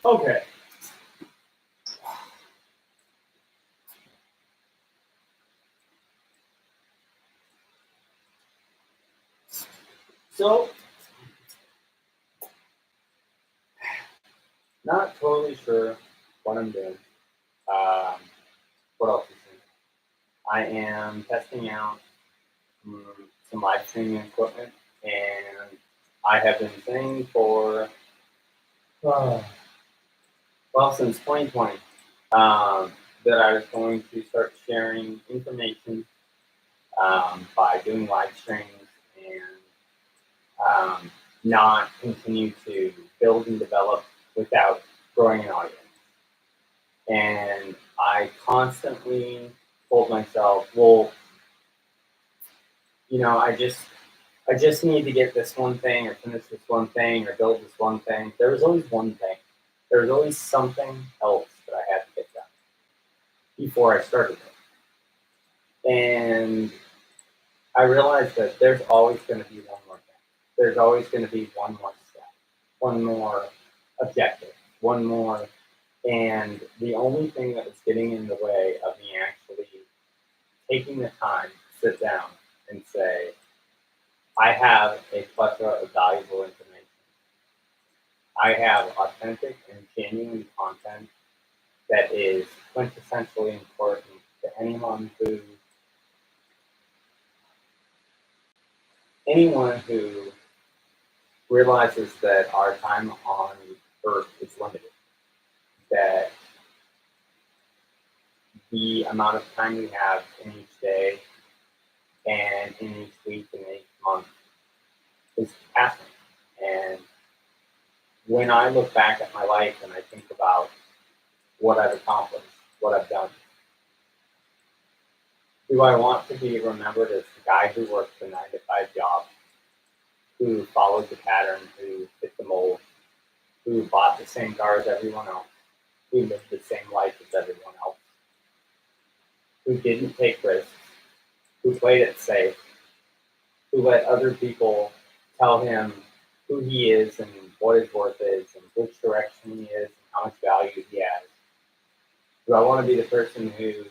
Okay. So, not totally sure what I'm doing. Um, what else is new? I am testing out mm, some live streaming equipment, and I have been saying for uh, well since 2020 that I was going to start sharing information by doing live streams and not continue to build and develop without growing an audience. And I constantly told myself, well, I just need to get this one thing or finish this one thing or build this one thing. There was always one thing. There was always something else that I had to get done before I started it. And I realized that there's always going to be one more thing. There's always going to be one more step, one more objective, one more. And the only thing that was getting in the way of me actually taking the time to sit down and say, I have a plethora of valuable information. I have authentic and genuine content that is quintessentially important to anyone who realizes that our time on Earth is limited, that the amount of time we have in each day and in each week and each month is passing. And when I look back at my life and I think about what I've accomplished, what I've done, do I want to be remembered as the guy who worked the 9 to 5 job, who followed the pattern, who fit the mold, who bought the same car as everyone else, who lived the same life as everyone else, who didn't take risks, who played it safe, who let other people tell him who he is and what his worth is and which direction he is and how much value he has? Do I want to be the person who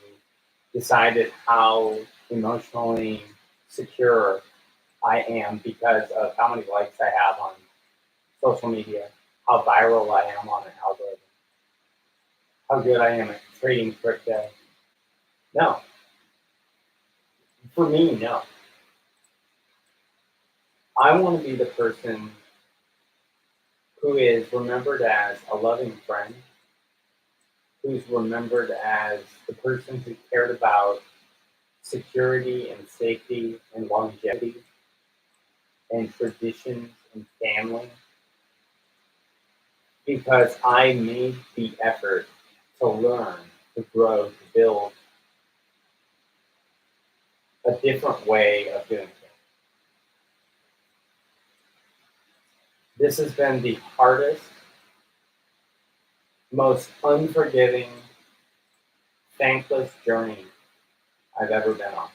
decided how emotionally secure I am because of how many likes I have on social media, how viral I am on an algorithm, how good I am at trading crypto? No. For me, no. I want to be the person who is remembered as a loving friend, who's remembered as the person who cared about security and safety and longevity and traditions and family because I made the effort to learn, to grow, to build a different way of doing things. This has been the hardest, most unforgiving, thankless journey I've ever been on.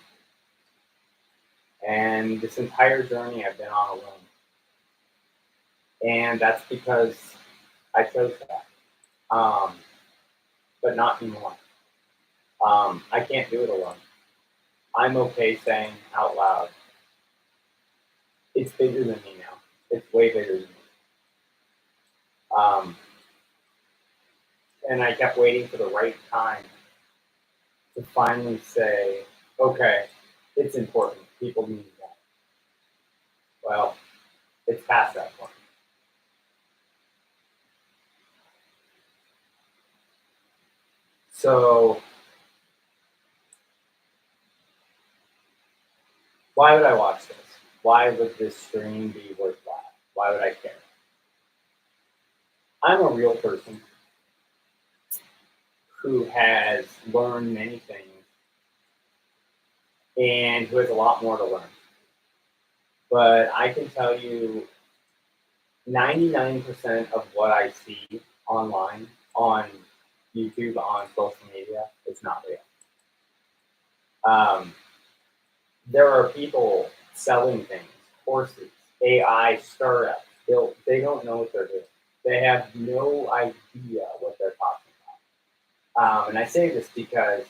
And this entire journey I've been on alone. And that's because I chose that. But not anymore. I can't do it alone. I'm okay saying out loud, it's bigger than me now. It's way bigger than me. Um, and I kept waiting for the right time to finally say, okay, it's important. People need that. Well, it's past that point. So why would I watch this? Why would this stream be worthwhile? Why would I care? I'm a real person who has learned many things and who has a lot more to learn. But I can tell you 99% of what I see online, on YouTube, on social media, is not real. Um, there are people selling things, courses, AI startups. They don't know what they're doing. They have no idea what they're talking about. And I say this because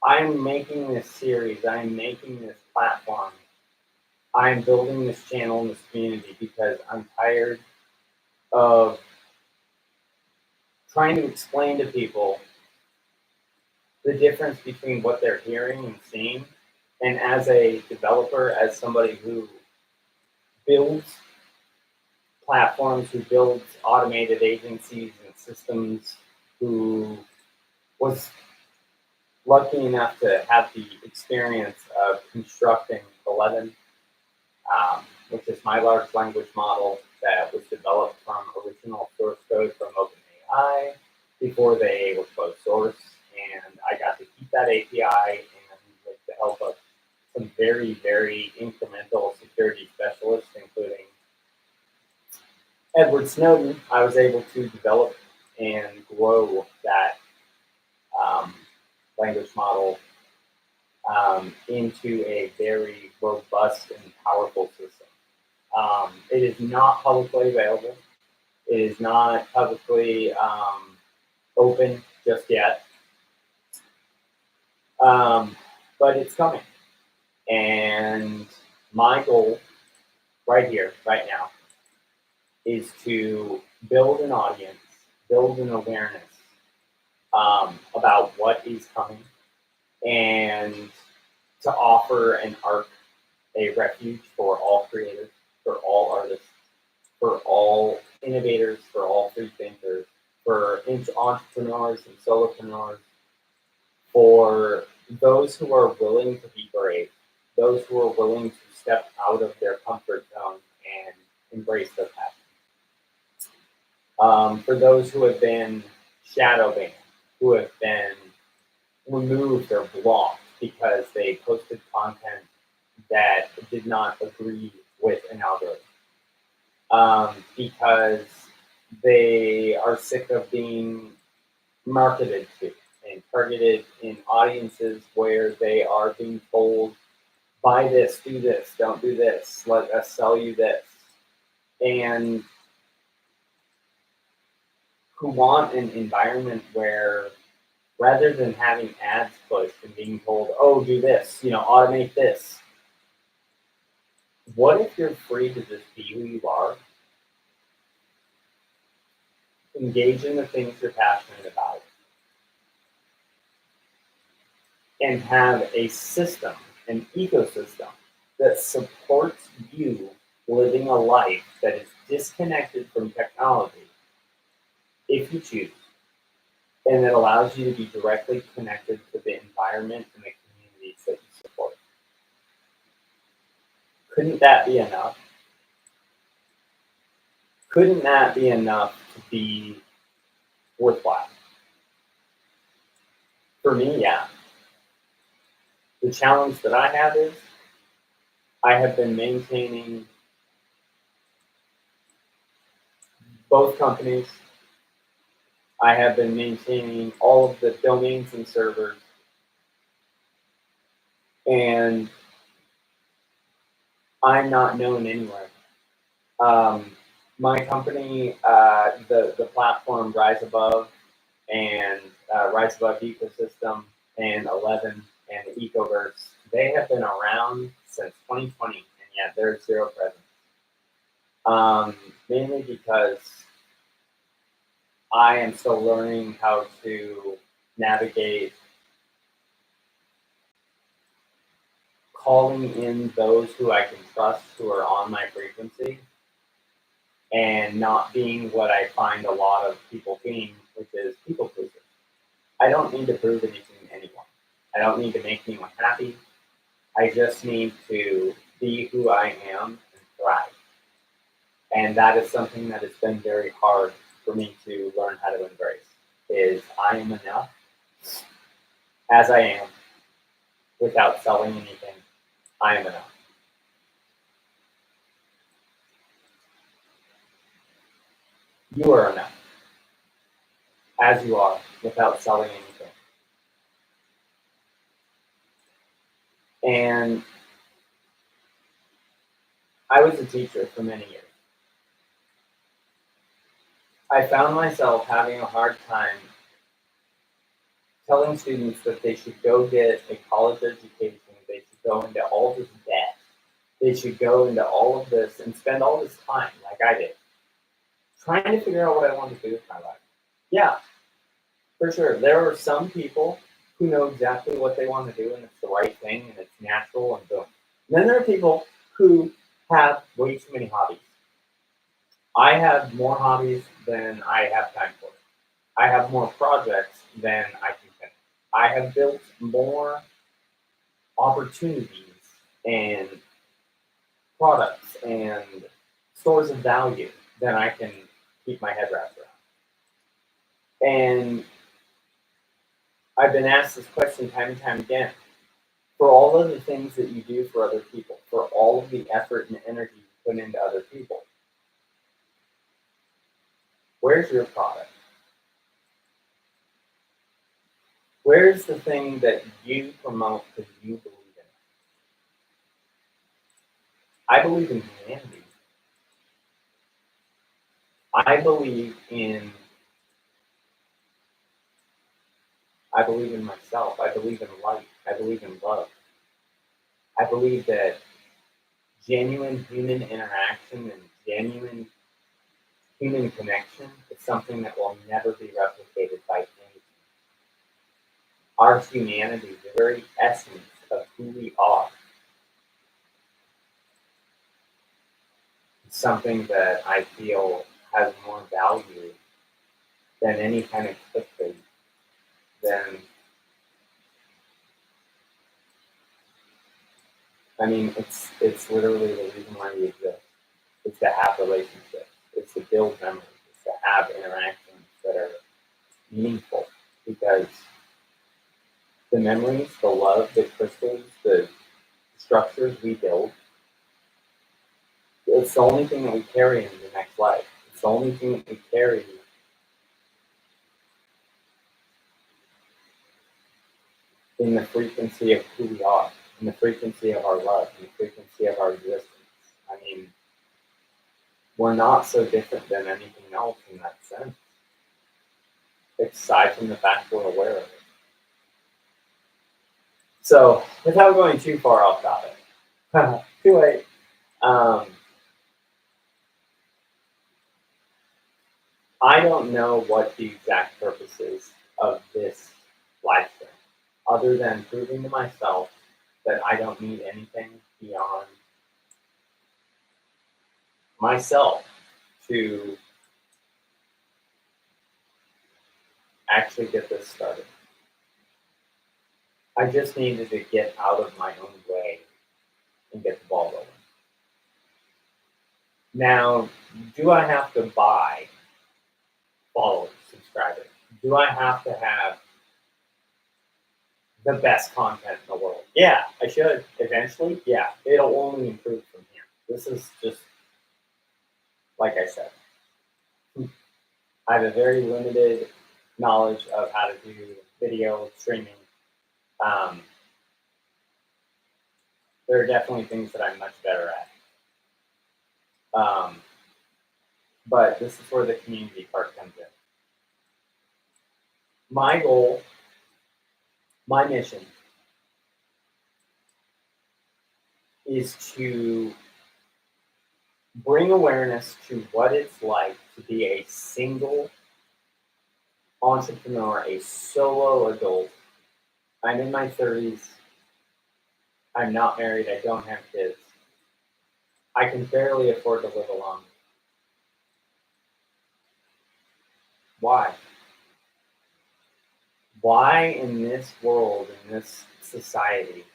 I'm making this series, I'm making this platform, I'm building this channel in this community because I'm tired of trying to explain to people the difference between what they're hearing and seeing. And as a developer, as somebody who builds platforms, who builds automated agencies and systems, who was lucky enough to have the experience of constructing 11, which is my large language model that was developed from original source code from OpenAI before they were closed source. And I got to keep that API, and with the help of some very, very incremental security specialists, including Edward Snowden, I was able to develop and grow that language model into a very robust and powerful system. It is not publicly available. It is not publicly open just yet, but it's coming. And my goal right here, right now, is to build an audience, build an awareness about what is coming, and to offer an arc, a refuge for all creators, for all artists, for all innovators, for all free thinkers, for entrepreneurs and solopreneurs, for those who are willing to be brave, those who are willing to step out of their comfort zone and embrace their passion. For those who have been shadow banned, who have been removed or blocked because they posted content that did not agree with an algorithm, because they are sick of being marketed to and targeted in audiences where they are being told, buy this, do this, don't do this, let us sell you this, and who want an environment where rather than having ads pushed and being told, oh, do this, automate this, what if you're free to just be who you are, engage in the things you're passionate about, and have a system, an ecosystem that supports you living a life that is disconnected from technology, if you choose, and that allows you to be directly connected to the environment and the communities that you support. Couldn't that be enough? Couldn't that be enough to be worthwhile? For me, yeah. The challenge that I have is I have been maintaining both companies. I have been maintaining all of the domains and servers, and I'm not known anywhere. My company, the platform Rise Above and Rise Above Ecosystem and 11 and the Ecoverse, they have been around since 2020, and yet there's zero presence. Mainly because I am still learning how to navigate calling in those who I can trust who are on my frequency and not being what I find a lot of people being, which is people pleasers. I don't need to prove anything to anyone. I don't need to make anyone happy. I just need to be who I am and thrive. And that is something that has been very hard for me to learn how to embrace, is I am enough as I am without selling anything. I am enough. You are enough as you are without selling anything. And I was a teacher for many years. I found myself having a hard time telling students that they should go get a college education, they should go into all this debt, they should go into all of this and spend all this time, like I did, trying to figure out what I wanted to do with my life. Yeah, for sure. There are some people who know exactly what they want to do and it's the right thing and it's natural and boom. And then there are people who have way too many hobbies. I have more hobbies than I have time for. I have more projects than I can finish. I have built more opportunities and products and stores of value than I can keep my head wrapped around. And I've been asked this question time and time again. For all of the things that you do for other people, for all of the effort and energy you put into other people, where's your product? Where's the thing that you promote because you believe in it? I believe in humanity. I believe in I believe in myself. I believe in light. I believe in love. I believe that genuine human interaction and genuine human connection is something that will never be replicated by anything. Our humanity, the very essence of who we are, is something that I feel has more value than any kind of clickbait, than I mean, it's literally the reason why we exist. It's to have relationships. It's to build memories. It's to have interactions that are meaningful. Because the memories, the love, the crystals, the structures we build, it's the only thing that we carry into the next life. It's the only thing that we carry in the frequency of who we are, in the frequency of our love, in the frequency of our existence. I mean, we're not so different than anything else in that sense, aside from the fact we're aware of it. So, without going too far off topic, too late. Um, I don't know what the exact purpose is of this live stream, other than proving to myself that I don't need anything beyond myself to actually get this started. I just needed to get out of my own way and get the ball rolling. Now, do I have to buy followers, subscribers? Do I have to have the best content in the world? Yeah, I should eventually. Yeah, it'll only improve from here. This is just, like I said, I have a very limited knowledge of how to do video streaming. Um, there are definitely things that I'm much better at. But this is where the community part comes in. My goal, my mission is to bring awareness to what it's like to be a single entrepreneur, a solo adult. I'm in my 30s. I'm not married. I don't have kids. I can barely afford to live alone. Why? Why in this world, in this society,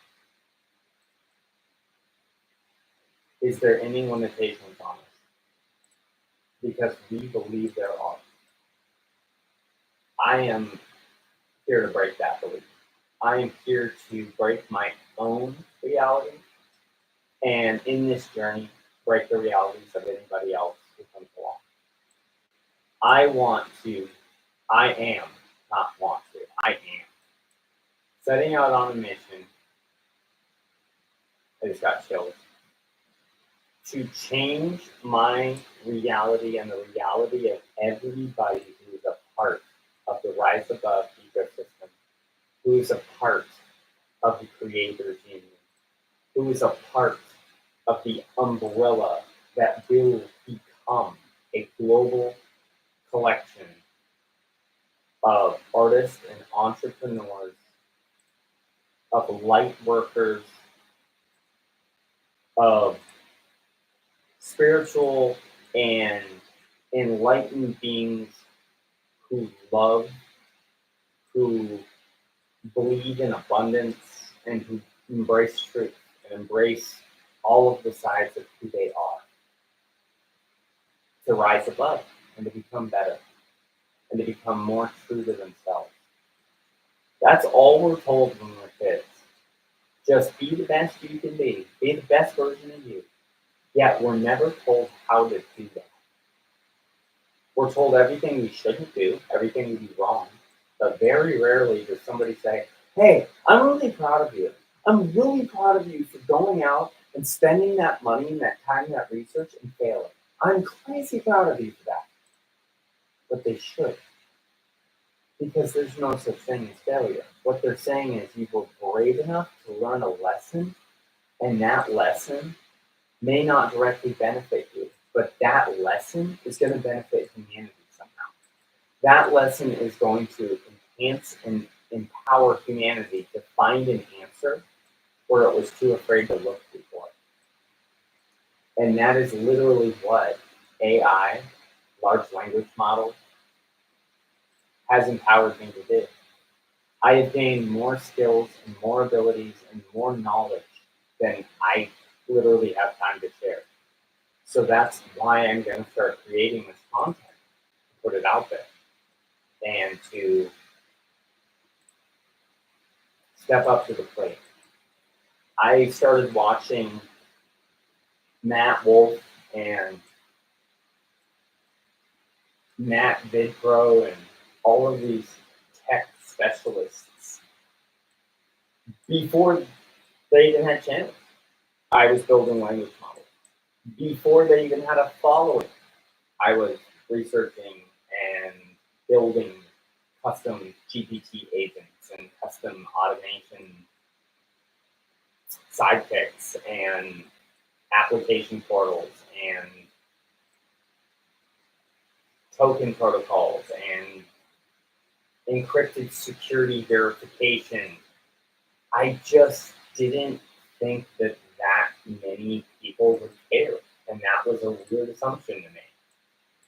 is there any limitations on us? Because we believe there are. I am here to break that belief. I am here to break my own reality and in this journey, break the realities of anybody else who comes along. I am, not want to, I am setting out on a mission. I just got chills to change my reality and the reality of everybody who is a part of the Rise Above ecosystem, who is a part of the Creators Union, who is a part of the umbrella that will become a global collection of artists and entrepreneurs, of light workers, of spiritual and enlightened beings who love, who believe in abundance, and who embrace truth and embrace all of the sides of who they are, to rise above and to become better and to become more true to themselves. That's all we're told when we're kids. Just be the best you can be. Be the best version of you. Yet we're never told how to do that. We're told everything we shouldn't do, everything we do wrong. But very rarely does somebody say, hey, I'm really proud of you. I'm really proud of you for going out and spending that money and that time and that research and failing. I'm crazy proud of you for that. But they should. Because there's no such thing as failure. What they're saying is you were brave enough to learn a lesson, and that lesson may not directly benefit you, but that lesson is going to benefit humanity somehow. That lesson is going to enhance and empower humanity to find an answer where it was too afraid to look before. And that is literally what AI, large language models, has empowered me to do. I have gained more skills and more abilities and more knowledge than I literally have time to share. So that's why I'm going to start creating this content, put it out there, and to step up to the plate. I started watching Matt Wolf and Matt Vidpro and all of these tech specialists before they even had channels. I was building language models. Before they even had a following, I was researching and building custom GPT agents and custom automation sidekicks and application portals and token protocols and encrypted security verification. I just didn't think that many people would care, and that was a weird assumption to me.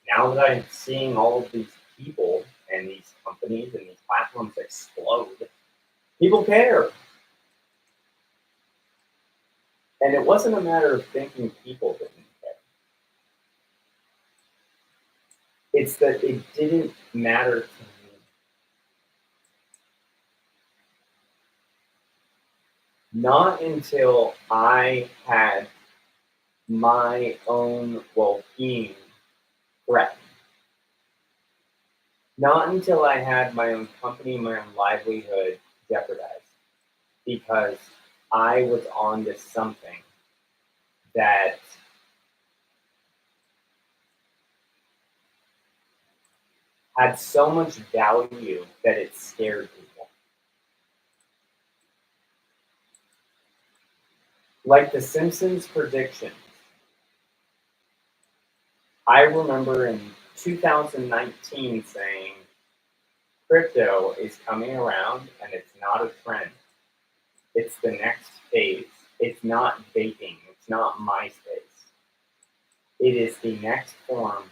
Now that I'm seeing all of these people and these companies and these platforms explode, people care. And it wasn't a matter of thinking people didn't care. It's that it didn't matter to me. Not until I had my own well-being threatened. Not until I had my own company, my own livelihood jeopardized. Because I was on to something that had so much value that it scared people. Like the Simpsons predictions. I remember in 2019 saying, crypto is coming around and it's not a trend. It's the next phase. It's not vaping. It's not MySpace. It is the next form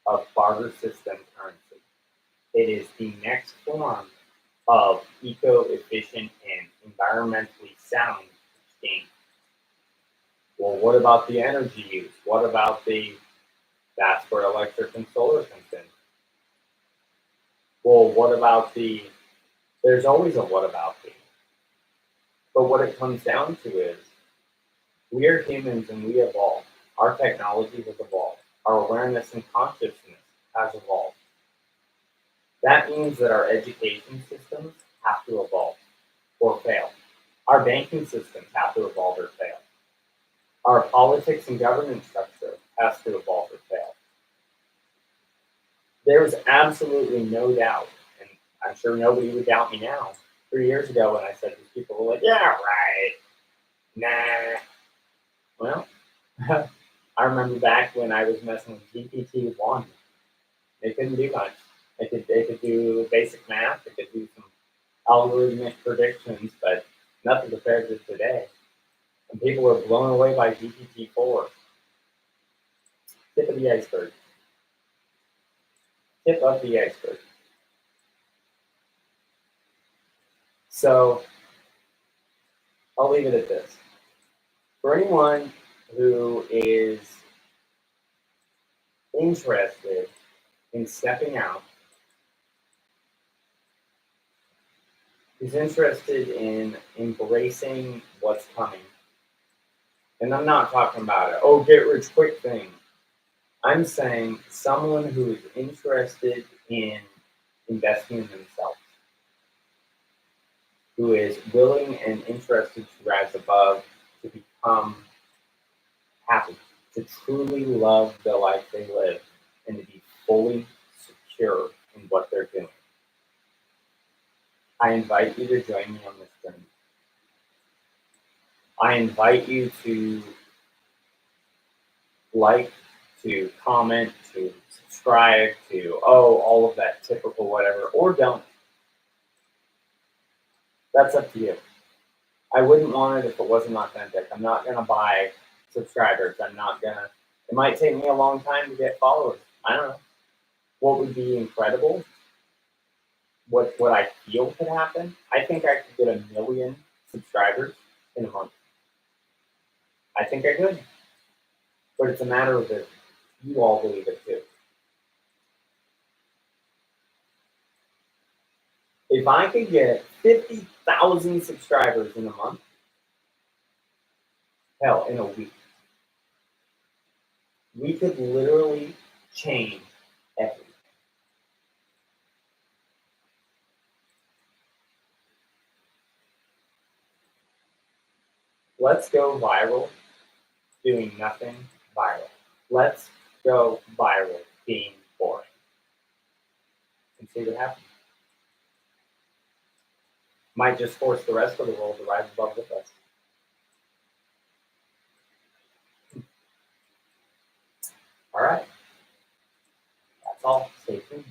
of barter system currency. It is the next form of eco-efficient and environmentally sound exchange. Well, what about the energy use? What about that's where electric and solar comes in. Well, what about there's always a what about the. But what it comes down to is we are humans and we evolve. Our technology has evolved. Our awareness and consciousness has evolved. That means that our education systems have to evolve or fail. Our banking systems have to evolve or fail. Our politics and governance structure has to evolve or fail. There's absolutely no doubt, and I'm sure nobody would doubt me now. 3 years ago, when I said these people were like, "Yeah, right, nah." Well, I remember back when I was messing with GPT-1. They couldn't do much. They could do basic math. They could do some algorithmic predictions, but nothing compared to today. And people were blown away by GPT-4. Tip of the iceberg. Tip of the iceberg. So I'll leave it at this. For anyone who is interested in stepping out, who's interested in embracing what's coming, and I'm not talking about it, oh, get rich quick thing. I'm saying someone who is interested in investing in themselves, who is willing and interested to rise above, to become happy, to truly love the life they live, and to be fully secure in what they're doing. I invite you to join me on this journey. I invite you to like, to comment, to subscribe, to, oh, all of that typical whatever, or don't. That's up to you. I wouldn't want it if it wasn't authentic. I'm not going to buy subscribers. I'm not going to, it might take me a long time to get followers. I don't know. What would be incredible? What I feel could happen? I think I could get 1 million subscribers in a month. I think I could. But it's a matter of if you all believe it too. If I could get 50,000 subscribers in a month, hell, in a week, we could literally change everything. Let's go viral doing nothing viral. Let's go viral being boring and see what happens. Might just force the rest of the world to rise above with us. All right. That's all. Stay tuned.